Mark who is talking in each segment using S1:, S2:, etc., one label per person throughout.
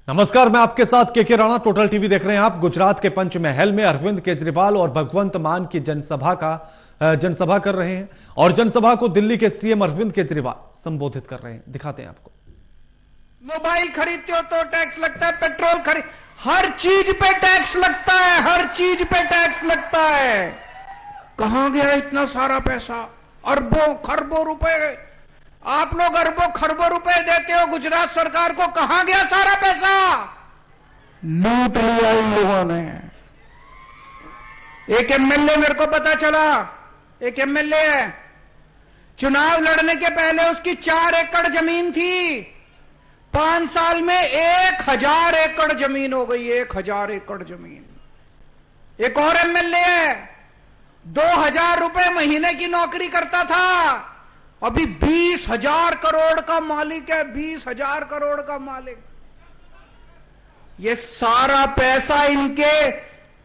S1: नमस्कार, मैं आपके साथ के राणा। टोटल टीवी देख रहे हैं आप। गुजरात के पंचमहल में अरविंद केजरीवाल और भगवंत मान की जनसभा कर रहे हैं और जनसभा को दिल्ली के सीएम अरविंद केजरीवाल संबोधित कर रहे हैं। दिखाते हैं आपको।
S2: मोबाइल खरीदते हो तो टैक्स लगता है, पेट्रोल खरीद, हर चीज पे टैक्स लगता है, हर चीज पे टैक्स लगता है। कहां गया इतना सारा पैसा? अरबों खरबों रुपए आप लोग अरबों खरबों रुपए देते हो गुजरात सरकार को। कहां गया सारा पैसा? लूट लिया इन लोगों ने। एक एमएलए, मेरे को पता चला, एक एमएलए है, चुनाव लड़ने के पहले उसकी 4 एकड़ जमीन थी, 5 साल में 1000 एकड़ जमीन हो गई, 1000 एकड़ जमीन। एक और एमएलए है, 2000 रुपए महीने की नौकरी करता था, अभी 20,000 करोड़ का मालिक है, 20,000 करोड़ का मालिक। ये सारा पैसा इनके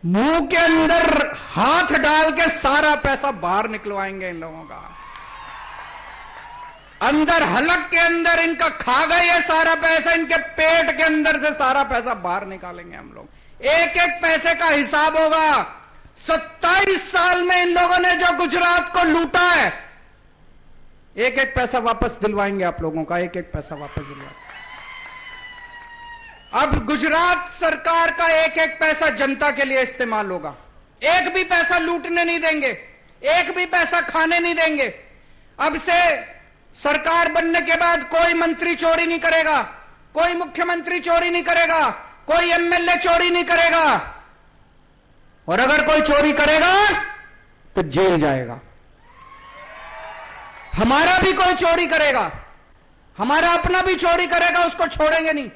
S2: मुंह के अंदर हाथ डाल के सारा पैसा बाहर निकलवाएंगे इन लोगों का। अंदर हलक के अंदर इनका खा गए ये सारा पैसा, इनके पेट के अंदर से सारा पैसा बाहर निकालेंगे हम लोग। एक एक पैसे का हिसाब होगा। 27 साल में इन लोगों ने जो गुजरात को लूटा है, एक एक पैसा वापस दिलवाएंगे आप लोगों का, एक एक पैसा वापस दिलवाएंगे। अब गुजरात सरकार का एक एक पैसा जनता के लिए इस्तेमाल होगा। एक भी पैसा लूटने नहीं देंगे, एक भी पैसा खाने नहीं देंगे। अब से सरकार बनने के बाद कोई मंत्री चोरी नहीं करेगा, कोई मुख्यमंत्री चोरी नहीं करेगा, कोई एमएलए चोरी नहीं करेगा, और अगर कोई चोरी करेगा तो जेल जाएगा। हमारा भी कोई चोरी करेगा, हमारा अपना भी चोरी करेगा, उसको छोड़ेंगे नहीं।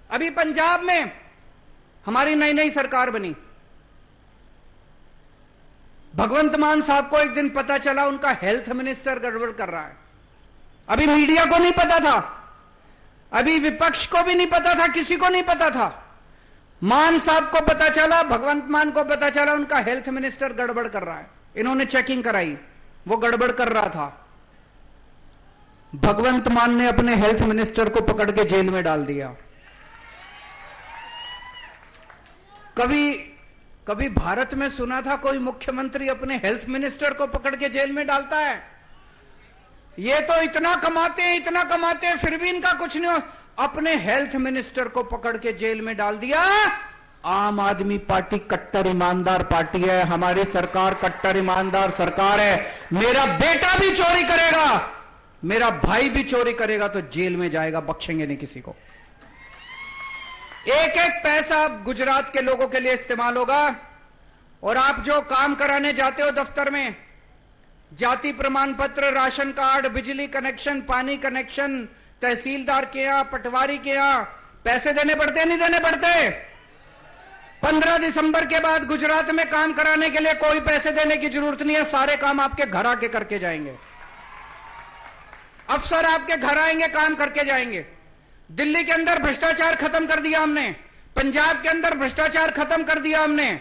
S2: अभी पंजाब में हमारी नई नई सरकार बनी, भगवंत मान साहब को एक दिन पता चला उनका हेल्थ मिनिस्टर गड़बड़ कर रहा है। अभी मीडिया को नहीं पता था, अभी विपक्ष को भी नहीं पता था, किसी को नहीं पता था। मान साहब को पता चला, भगवंत मान को पता चला उनका हेल्थ मिनिस्टर गड़बड़ कर रहा है। इन्होंने चेकिंग कराई, वो गड़बड़ कर रहा था। भगवंत मान ने अपने हेल्थ मिनिस्टर को पकड़ के जेल में डाल दिया। कभी भारत में सुना था कोई मुख्यमंत्री अपने हेल्थ मिनिस्टर को पकड़ के जेल में डालता है? ये तो इतना कमाते हैं फिर भी इनका कुछ नहीं हो। अपने हेल्थ मिनिस्टर को पकड़ के जेल में डाल दिया। आम आदमी पार्टी कट्टर ईमानदार पार्टी है, हमारी सरकार कट्टर ईमानदार सरकार है। मेरा बेटा भी चोरी करेगा, मेरा भाई भी चोरी करेगा तो जेल में जाएगा, बख्शेंगे नहीं किसी को। एक एक पैसा गुजरात के लोगों के लिए इस्तेमाल होगा। और आप जो काम कराने जाते हो दफ्तर में, जाति प्रमाण पत्र, राशन कार्ड, बिजली कनेक्शन, पानी कनेक्शन, तहसीलदार के यहां, पटवारी के यहां पैसे देने पड़ते नहीं देने पड़ते? 15 दिसंबर के बाद गुजरात में काम कराने के लिए कोई पैसे देने की जरूरत नहीं है, सारे काम आपके घर आके करके जाएंगे। अफसर आपके घर आएंगे, काम करके जाएंगे। दिल्ली के अंदर भ्रष्टाचार खत्म कर दिया हमने, पंजाब के अंदर भ्रष्टाचार खत्म कर दिया हमने।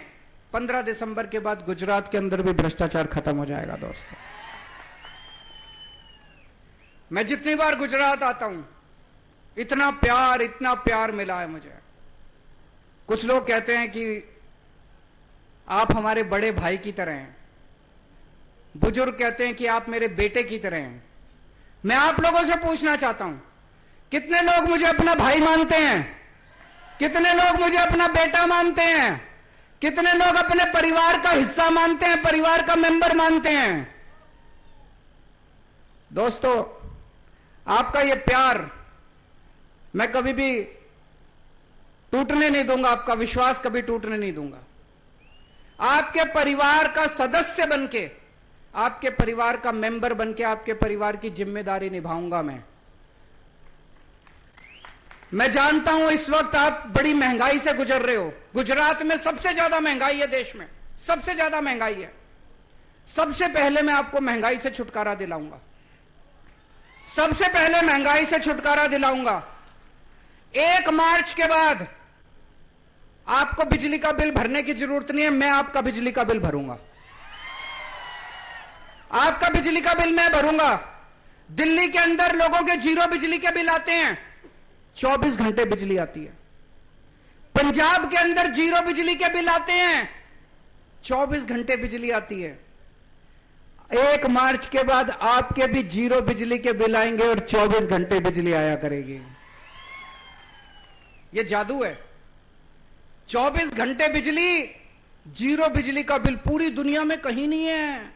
S2: 15 दिसंबर के बाद गुजरात के अंदर भी भ्रष्टाचार खत्म हो जाएगा दोस्तों। मैं जितनी बार गुजरात आता हूं, इतना प्यार मिला है मुझे। कुछ लोग कहते हैं कि आप हमारे बड़े भाई की तरह हैं, बुजुर्ग कहते हैं कि आप मेरे बेटे की तरह हैं। मैं आप लोगों से पूछना चाहता हूं, कितने लोग मुझे अपना भाई मानते हैं? कितने लोग मुझे अपना बेटा मानते हैं? कितने लोग अपने परिवार का हिस्सा मानते हैं, परिवार का मेंबर मानते हैं? दोस्तों, आपका यह प्यार मैं कभी भी टूटने नहीं दूंगा, आपका विश्वास कभी टूटने नहीं दूंगा। आपके परिवार का सदस्य बनके, आपके परिवार का मेंबर बनके, आपके परिवार की जिम्मेदारी निभाऊंगा मैं जानता हूं इस वक्त आप बड़ी महंगाई से गुजर रहे हो। गुजरात में सबसे ज्यादा महंगाई है, देश में सबसे ज्यादा महंगाई है। सबसे पहले मैं आपको महंगाई से छुटकारा दिलाऊंगा, सबसे पहले महंगाई से छुटकारा दिलाऊंगा। 1 मार्च के बाद आपको बिजली का बिल भरने की जरूरत नहीं है, मैं आपका बिजली का बिल भरूंगा। आपका बिजली का बिल मैं भरूंगा। दिल्ली के अंदर लोगों के 0 बिजली के बिल आते हैं, 24 घंटे बिजली आती है। पंजाब के अंदर 0 बिजली के बिल आते हैं, 24 घंटे बिजली आती है। 1 मार्च के बाद आपके भी 0 बिजली के बिल आएंगे और 24 घंटे बिजली आया करेगी। यह जादू है। 24 घंटे बिजली, 0 बिजली का बिल पूरी दुनिया में कहीं नहीं है।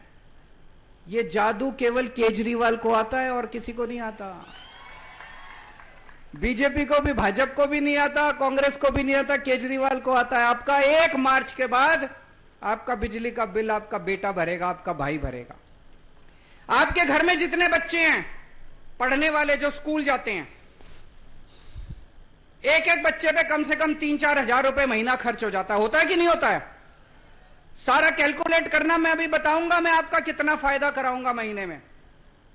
S2: यह जादू केवल केजरीवाल को आता है और किसी को नहीं आता। बीजेपी को भी, भाजपा को भी नहीं आता, कांग्रेस को भी नहीं आता, केजरीवाल को आता है। आपका 1 मार्च के बाद आपका बिजली का बिल आपका बेटा भरेगा, आपका भाई भरेगा। आपके घर में जितने बच्चे हैं पढ़ने वाले जो स्कूल जाते हैं, एक बच्चे पे कम से कम 3-4 हजार रुपए महीना खर्च हो जाता है। होता है कि नहीं होता है? सारा कैलकुलेट करना मैं अभी बताऊंगा, मैं आपका कितना फायदा कराऊंगा महीने में।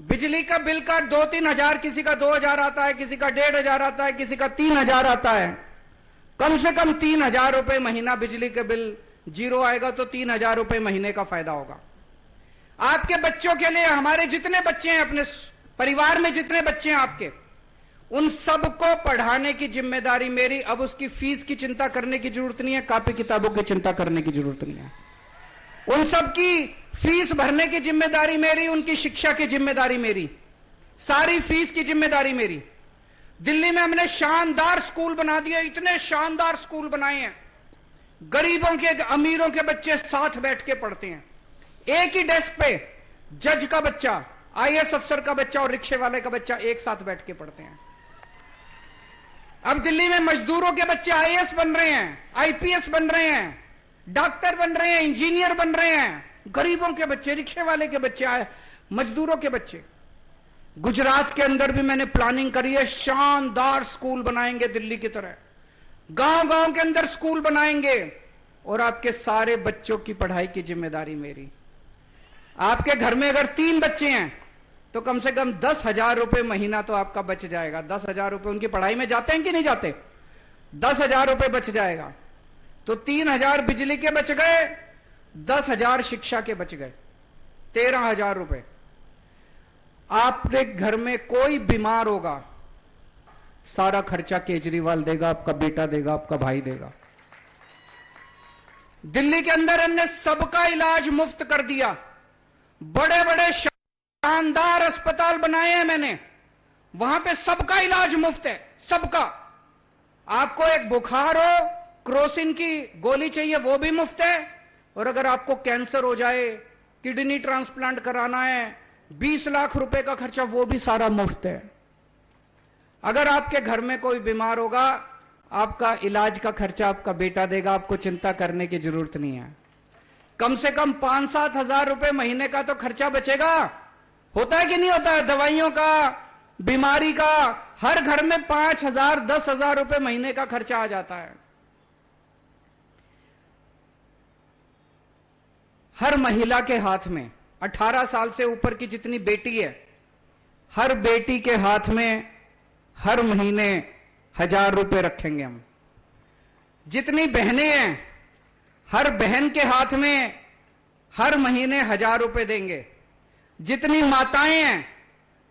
S2: बिजली का बिल का 2-3 हजार, किसी का 2,000 आता है, किसी का 1,500 आता है, किसी का 3,000 आता है। कम से कम 3,000 रुपए महीना बिजली के बिल 0 आएगा तो 3,000 रुपए महीने का फायदा होगा। आपके बच्चों के लिए, हमारे जितने बच्चे हैं, अपने परिवार में जितने बच्चे हैं आपके, उन सबको पढ़ाने की जिम्मेदारी मेरी। अब उसकी फीस की चिंता करने की जरूरत नहीं है, कॉपी किताबों की चिंता करने की जरूरत नहीं है। उन सबकी फीस भरने की जिम्मेदारी मेरी, उनकी शिक्षा की जिम्मेदारी मेरी, सारी फीस की जिम्मेदारी मेरी। दिल्ली में हमने शानदार स्कूल बना दिए, इतने शानदार स्कूल बनाए हैं। गरीबों के, अमीरों के बच्चे साथ बैठ के पढ़ते हैं। एक ही डेस्क पे जज का बच्चा, आईएएस अफसर का बच्चा और रिक्शे वाले का बच्चा एक साथ बैठ के पढ़ते हैं। अब दिल्ली में मजदूरों के बच्चे आईएएस बन रहे हैं, आईपीएस बन रहे हैं, डॉक्टर बन रहे हैं, इंजीनियर बन रहे हैं। गरीबों के बच्चे, रिक्शे वाले के बच्चे, मजदूरों के बच्चे। गुजरात के अंदर भी मैंने प्लानिंग करी है, शानदार स्कूल बनाएंगे दिल्ली की तरह। गांव गांव के अंदर स्कूल बनाएंगे और आपके सारे बच्चों की पढ़ाई की जिम्मेदारी मेरी। आपके घर में अगर 3 बच्चे हैं तो कम से कम 10,000 रुपए महीना तो आपका बच जाएगा। 10,000 रुपए उनकी पढ़ाई में जाते हैं कि नहीं जाते? 10,000 रुपए बच जाएगा तो 3,000 बिजली के बच गए, 10,000 शिक्षा के बच गए, 13,000 रुपए। आपके घर में कोई बीमार होगा, सारा खर्चा केजरीवाल देगा, आपका बेटा देगा, आपका भाई देगा। दिल्ली के अंदर हमने सबका इलाज मुफ्त कर दिया। बड़े बड़े शानदार अस्पताल बनाए हैं मैंने, वहां पे सबका इलाज मुफ्त है, सबका। आपको एक बुखार हो, क्रोसिन की गोली चाहिए, वो भी मुफ्त है। और अगर आपको कैंसर हो जाए, किडनी ट्रांसप्लांट कराना है, 20 लाख रुपए का खर्चा, वो भी सारा मुफ्त है। अगर आपके घर में कोई बीमार होगा, आपका इलाज का खर्चा आपका बेटा देगा, आपको चिंता करने की जरूरत नहीं है। कम से कम 5-7 हजार रुपए महीने का तो खर्चा बचेगा। होता है कि नहीं होता है? दवाइयों का, बीमारी का, हर घर में 5,000, 10,000 रुपए महीने का खर्चा आ जाता है। हर महिला के हाथ में, 18 साल से ऊपर की जितनी बेटी है, हर बेटी के हाथ में हर महीने 1,000 रुपए रखेंगे हम। जितनी बहनें हैं, हर बहन के हाथ में हर महीने 1,000 रुपए देंगे। जितनी माताएं हैं,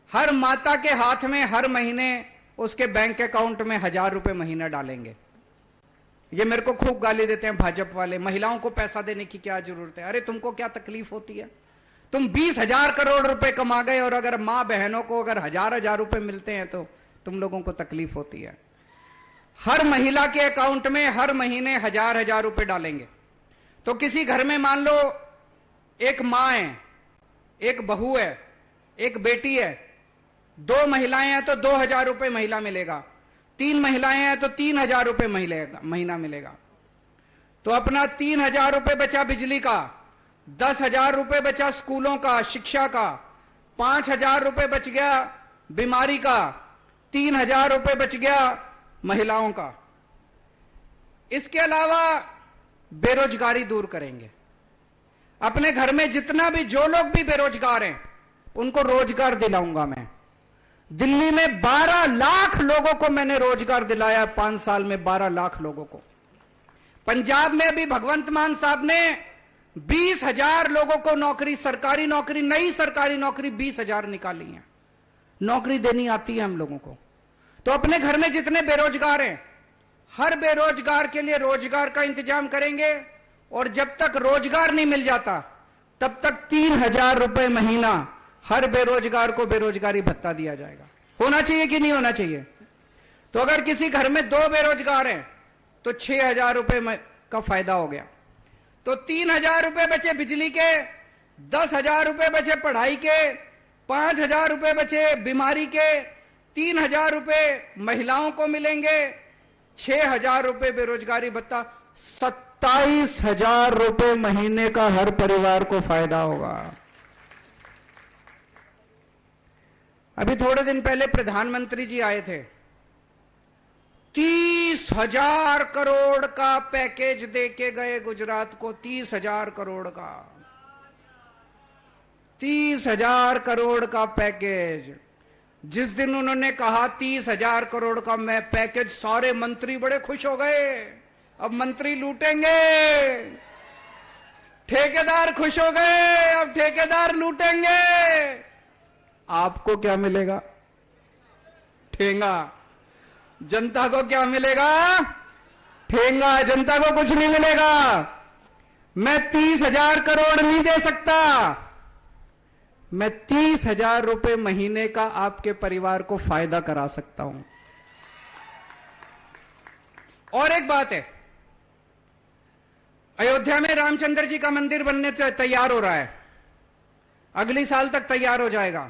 S2: हर माता के हाथ में हर महीने उसके बैंक अकाउंट में 1,000 रुपए महीना डालेंगे। ये मेरे को खूब गाली देते हैं भाजपा वाले, महिलाओं को पैसा देने की क्या जरूरत है? अरे तुमको क्या तकलीफ होती है? तुम 20,000 करोड़ रुपए कमा गए और अगर मां बहनों को अगर 1,000 रुपए मिलते हैं तो तुम लोगों को तकलीफ होती है। हर महिला के अकाउंट में हर महीने 1,000 रुपए डालेंगे। तो किसी घर में मान लो एक मां है, एक बहू है, एक बेटी है, 2 महिलाएं हैं तो 2,000 रुपए महिला मिलेगा, 3 महिलाएं हैं तो 3,000 रुपए महीना मिलेगा। तो अपना 3,000 रुपए बचा बिजली का, 10,000 रुपए बचा स्कूलों का, शिक्षा का, 5,000 रुपए बच गया बीमारी का, 3,000 रुपए बच गया महिलाओं का। इसके अलावा बेरोजगारी दूर करेंगे। अपने घर में जितना भी, जो लोग भी बेरोजगार हैं, उनको रोजगार दिलाऊंगा मैं। दिल्ली में 12 लाख लोगों को मैंने रोजगार दिलाया 5 साल में, 12 लाख लोगों को। पंजाब में भी भगवंत मान साहब ने 20,000 लोगों को नौकरी, सरकारी नौकरी, नई सरकारी नौकरी 20,000 निकाली है। नौकरी देनी आती है हम लोगों को। तो अपने घर में जितने बेरोजगार हैं, हर बेरोजगार के लिए रोजगार का इंतजाम करेंगे, और जब तक रोजगार नहीं मिल जाता तब तक 3,000 रुपए महीना हर बेरोजगार को बेरोजगारी भत्ता दिया जाएगा। होना चाहिए कि नहीं होना चाहिए? तो अगर किसी घर में 2 बेरोजगार हैं तो 6,000 रुपए का फायदा हो गया। तो 3,000 रुपए बचे बिजली के, 10,000 रुपए बचे पढ़ाई के, 5,000 रुपए बचे बीमारी के, 3,000 रुपए महिलाओं को मिलेंगे, 6,000 रुपए बेरोजगारी भत्ता, 27,000 रुपए महीने का हर परिवार को फायदा होगा। अभी थोड़े दिन पहले प्रधानमंत्री जी आए थे, 30,000 करोड़ का पैकेज देके गए गुजरात को। 30,000 करोड़ का, 30,000 करोड़ का पैकेज। जिस दिन उन्होंने कहा 30,000 करोड़ का मैं पैकेज, सारे मंत्री बड़े खुश हो गए। अब मंत्री लूटेंगे, ठेकेदार खुश हो गए, अब ठेकेदार लूटेंगे। आपको क्या मिलेगा? ठेंगा। जनता को क्या मिलेगा? ठेंगा। जनता को कुछ नहीं मिलेगा। मैं 30,000 करोड़ नहीं दे सकता, मैं 30,000 रुपए महीने का आपके परिवार को फायदा करा सकता हूं। और एक बात है, अयोध्या में रामचंद्र जी का मंदिर बनने तैयार हो रहा है, अगली साल तक तैयार हो जाएगा।